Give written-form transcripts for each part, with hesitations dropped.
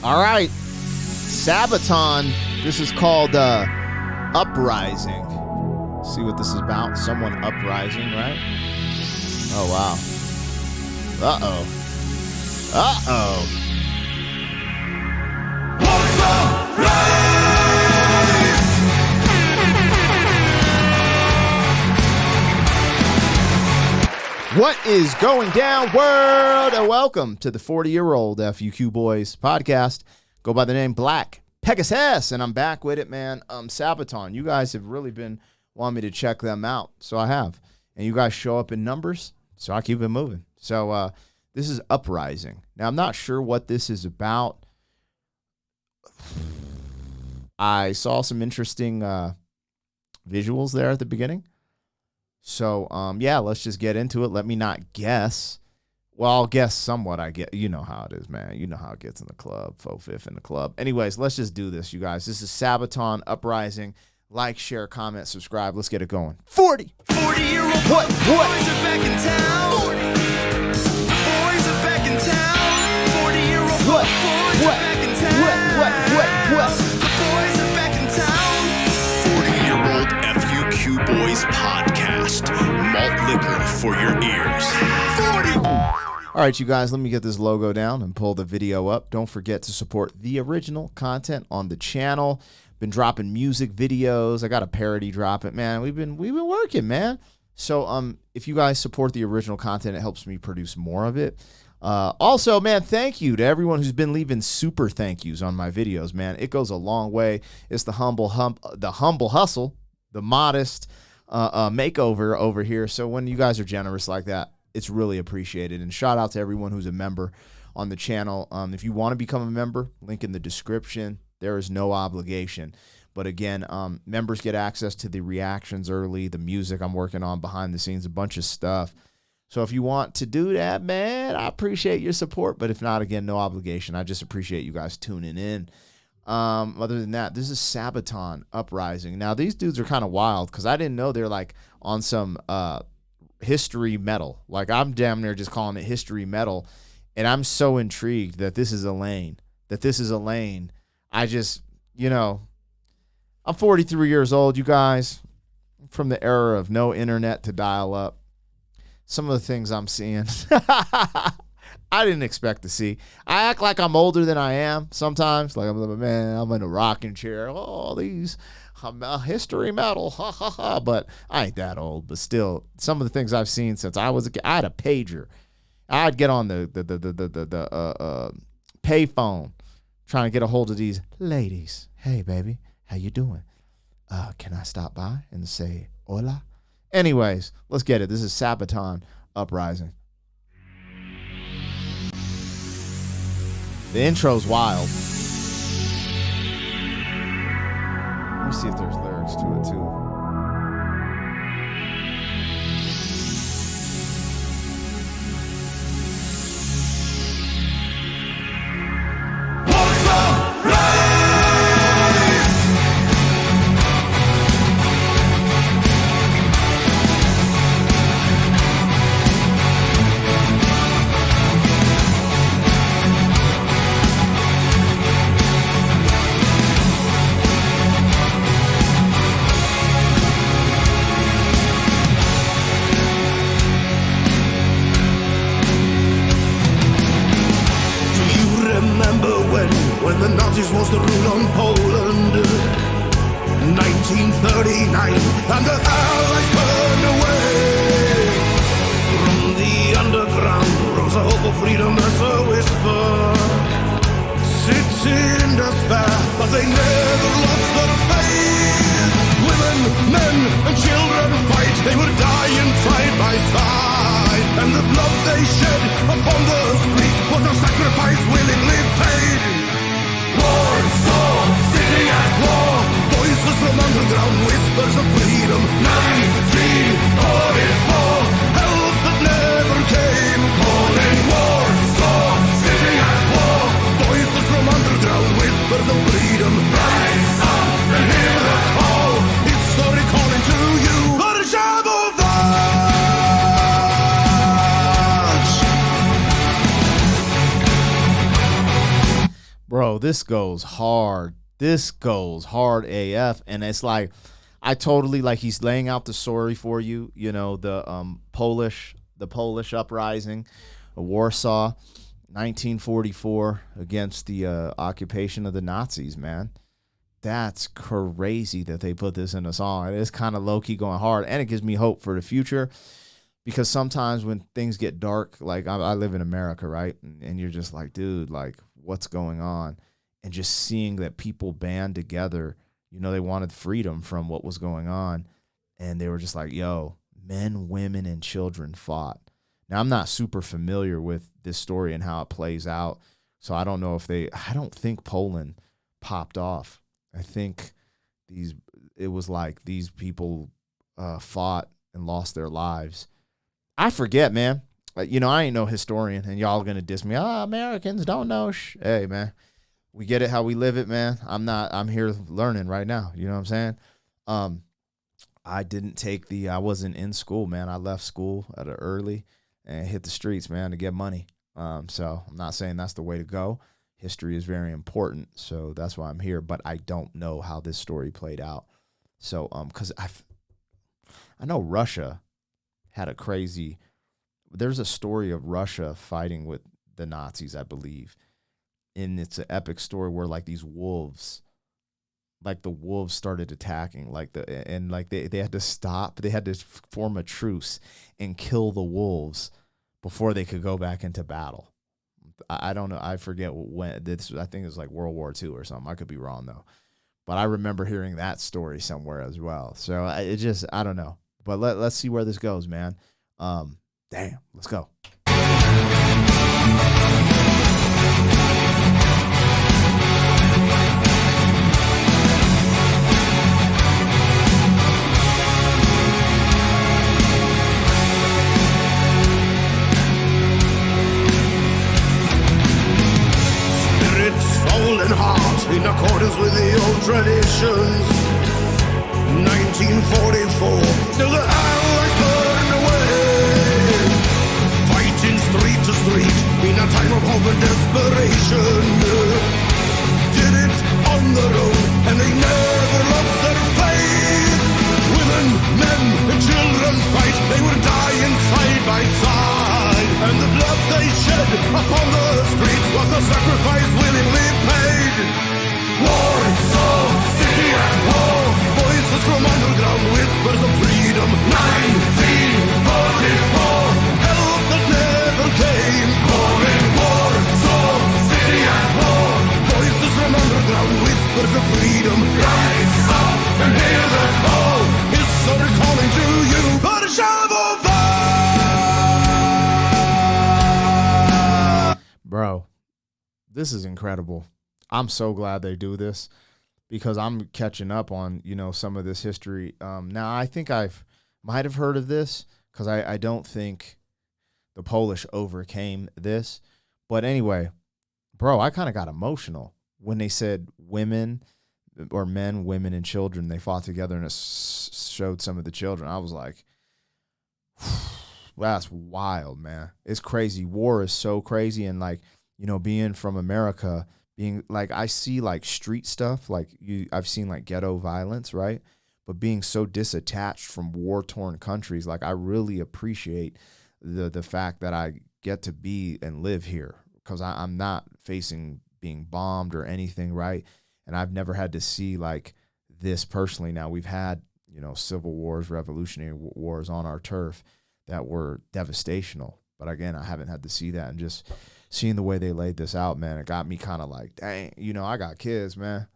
All right, Sabaton. This is called Uprising. See what this is about? Someone uprising, right? Oh, wow. Uh-oh. Uh-oh. What is going down, world? And welcome to the 40-year-old FUQ Boys podcast. Go by the name Black Pegasus, and I'm back with it, man. Sabaton. You guys have really been wanting me to check them out, so I have. And you guys show up in numbers, so I keep it moving. So this is Uprising. Now, I'm not sure what this is about. I saw some interesting visuals there at the beginning. So, yeah, let's just get into it. Let me not guess. Well, I'll guess somewhat. You know how it is, man. You know how it gets in the club. Faux fifth in the club. Anyways, let's just do this, you guys. This is Sabaton, Uprising. Like, share, comment, subscribe. Let's get it going. 40-year-old what? Boys are back in town. 40. Boys are back in town. 40-year-old what? Boys are back in town. What? The boys are back in town. 40-year-old FUQ Boys podcast. Malt liquor for your ears. 40. All right, you guys, let me get this logo down and pull the video up. Don't forget to support the original content on the channel. Been dropping music videos. I got a parody drop it, man. We've been working, man. So if you guys support the original content, it helps me produce more of it. Also, man, thank you to everyone who's been leaving super thank yous on my videos, man. It goes a long way. It's the humble hustle, the modest makeover over here. So when you guys are generous like that, it's really appreciated. And shout out to everyone who's a member on the channel. If you want to become a member, link in the description. There is no obligation. But again, members get access to the reactions early, the music I'm working on behind the scenes, a bunch of stuff. So if you want to do that, man, I appreciate your support. But if not, again, no obligation. I just appreciate you guys tuning in. Other than that, this is Sabaton, Uprising. Now, these dudes are kind of wild because I didn't know they're like on some history metal. Like, I'm damn near just calling it history metal. And I'm so intrigued that this is a lane. I just, I'm 43 years old, you guys. From the era of no internet to dial up. Some of the things I'm seeing, I didn't expect to see. I act like I'm older than I am sometimes. Like, I'm in a rocking chair. Oh, these history metal, ha, ha, ha. But I ain't that old. But still, some of the things I've seen since I was a kid. I had a pager. I'd get on the payphone trying to get a hold of these ladies. Hey, baby, how you doing? Can I stop by and say hola? Anyways, let's get it. This is Sabaton, Uprising. The intro's wild. Let me see if there's lyrics to it, too. When the Nazis was the rule on Poland, 1939, and the Allies turned away. From the underground rose a hope of freedom as a whisper. Sitting in despair, but they never lost their faith. Women, men, and children fight, they were dying side by side. And the blood they shed upon the streets was a sacrifice willingly paid. Warsaw, sitting at war, voices from underground, whispers of freedom. 1944, help that never came, calling Warsaw, sitting bro, this goes hard. This goes hard AF. And it's like, I totally, like, he's laying out the story for you, you know, the Polish uprising, Warsaw, 1944, against the occupation of the Nazis, man. That's crazy that they put this in a song. It is kind of low-key going hard, and it gives me hope for the future, because sometimes when things get dark, like I live in America, right? And you're just like, dude, like, what's going on? And just seeing that people band together, you know, they wanted freedom from what was going on, and they were just like, yo, men, women, and children fought. Now, I'm not super familiar with this story and how it plays out, so I don't know if I don't think Poland popped off. I think it was like these people fought and lost their lives. I forget, man. You know, I ain't no historian, and y'all gonna diss me. Americans don't know. Hey, man, we get it how we live it, man. I'm here learning right now. You know what I'm saying? I wasn't in school, man. I left school at an early and hit the streets, man, to get money. So I'm not saying that's the way to go. History is very important, so that's why I'm here. But I don't know how this story played out. So, because I know Russia had a crazy. There's a story of Russia fighting with the Nazis, I believe, and it's an epic story where like these wolves, like the wolves started attacking, they had to stop. They had to form a truce and kill the wolves before they could go back into battle. I don't know. I forget when this. I think it was like World War II or something. I could be wrong though, but I remember hearing that story somewhere as well. So I don't know. But let's see where this goes, man. Damn, let's go. Soul and heart in accordance with the old traditions. 1944, still the Allies burned away, fighting street to street in a time of hope and desperation. Did it on their own, and they never lost their faith. Women, men, and children fight, they were dying side by side, and the blood they shed upon the streets was a sacrifice willingly paid. Warsaw, city at war, voices from underground, whispers of freedom. 1944, help that never came. Calling Warsaw, city at war, voices from underground, whispers of freedom. Rise up and hear the call. History calling to you, but a shovel. Bro, this is incredible. I'm so glad they do this because I'm catching up on, you know, some of this history. Now, I think might have heard of this because I don't think the Polish overcame this. But anyway, bro, I kind of got emotional when they said women or men, women, and children, they fought together, and it showed some of the children. I was like, that's wild, man. It's crazy. War is so crazy. And like, you know, being from America, being like, I see like street stuff, like I've seen like ghetto violence, right? But being so disattached from war-torn countries, like I really appreciate the fact that I get to be and live here because I'm not facing being bombed or anything, right? And I've never had to see like this personally. Now we've had, you know, civil wars, revolutionary wars on our turf that were devastational. But again, I haven't had to see that, and just seeing the way they laid this out, man, it got me kind of like, dang, you know, I got kids, man.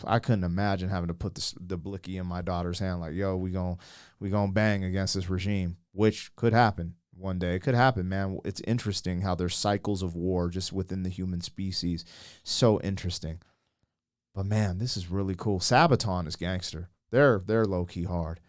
I couldn't imagine having to put the blicky in my daughter's hand, like, yo, we gonna bang against this regime, which could happen one day. It could happen, man. It's interesting how there's cycles of war just within the human species. So interesting. But man, this is really cool. SABATON is gangster. They're low key hard.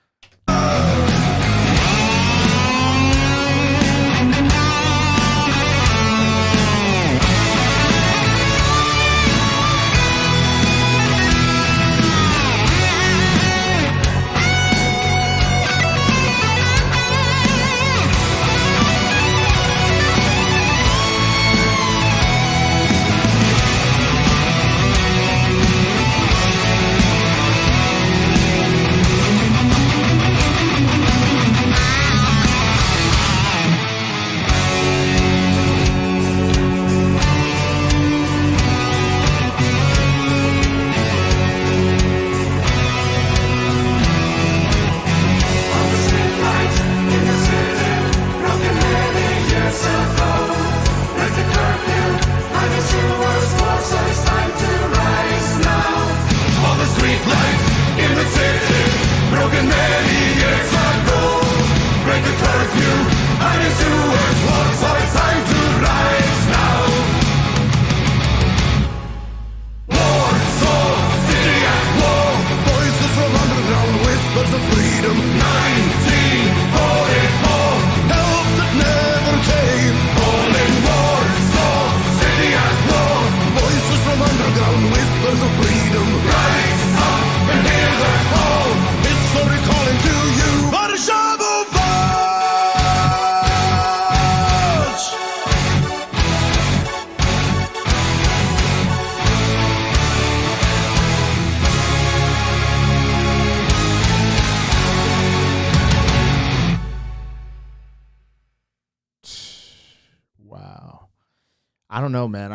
I don't know, man.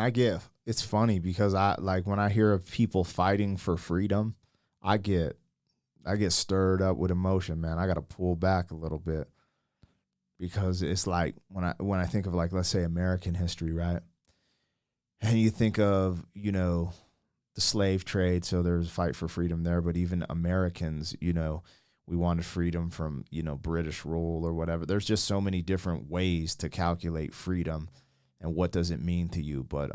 It's funny because I like when I hear of people fighting for freedom, I get stirred up with emotion, man. I got to pull back a little bit because it's like when I think of like, let's say American history, right? And you think of, the slave trade. So there's a fight for freedom there, but even Americans, we wanted freedom from, British rule or whatever. There's just so many different ways to calculate freedom and what does it mean to you. But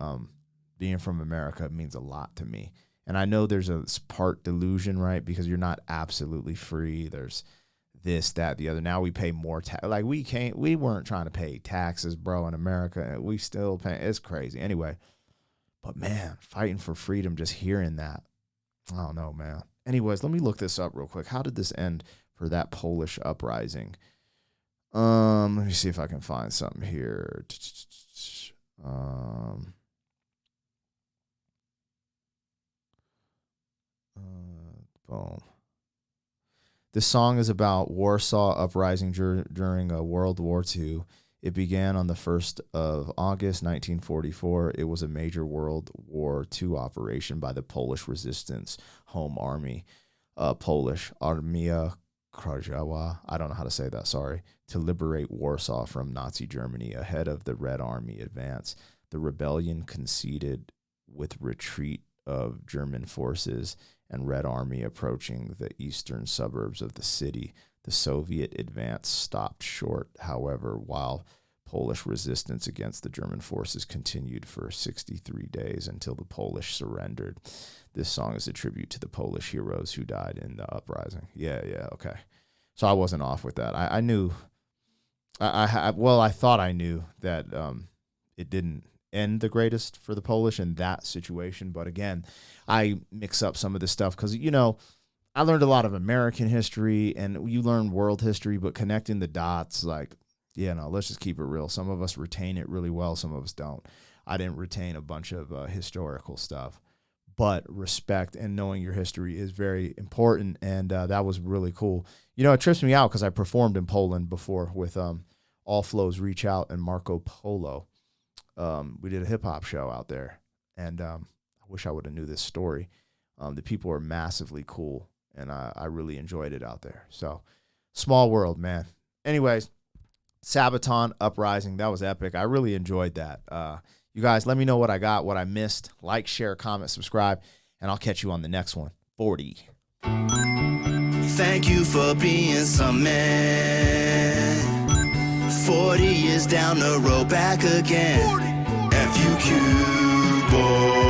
being from America means a lot to me. And I know there's a part delusion, right? Because you're not absolutely free. There's this, that, the other. Now we pay more tax. Like we weren't trying to pay taxes, bro, in America. We still pay. It's crazy. Anyway, but man, fighting for freedom, just hearing that. I don't know, man. Anyways, let me look this up real quick. How did this end for that Polish uprising? Let me see if I can find something here. Boom. This song is about Warsaw uprising during World War II. It began on the 1st of August, 1944. It was a major World War II operation by the Polish Resistance Home Army, Polish Armia Krajowa, I don't know how to say that, sorry, to liberate Warsaw from Nazi Germany ahead of the Red Army advance. The rebellion conceded with retreat of German forces and Red Army approaching the eastern suburbs of the city. The Soviet advance stopped short, however, while Polish resistance against the German forces continued for 63 days until the Polish surrendered. This song is a tribute to the Polish heroes who died in the uprising. Yeah, okay. So I wasn't off with that. I knew, I thought I knew that it didn't end the greatest for the Polish in that situation. But again, I mix up some of this stuff because, I learned a lot of American history and you learn world history, but connecting the dots, like, let's just keep it real. Some of us retain it really well. Some of us don't. I didn't retain a bunch of historical stuff, but respect and knowing your history is very important. And that was really cool. It trips me out because I performed in Poland before with All Flows Reach Out and Marco Polo. We did a hip hop show out there, and I wish I would have knew this story. The people were massively cool, and I really enjoyed it out there. So, small world, man. Anyways, SABATON Uprising, that was epic. I really enjoyed that. You guys, let me know what I got, what I missed. Like, share, comment, subscribe, and I'll catch you on the next one. 40. Thank you for being some man. 40 years down the road, back again. FUQ, boy.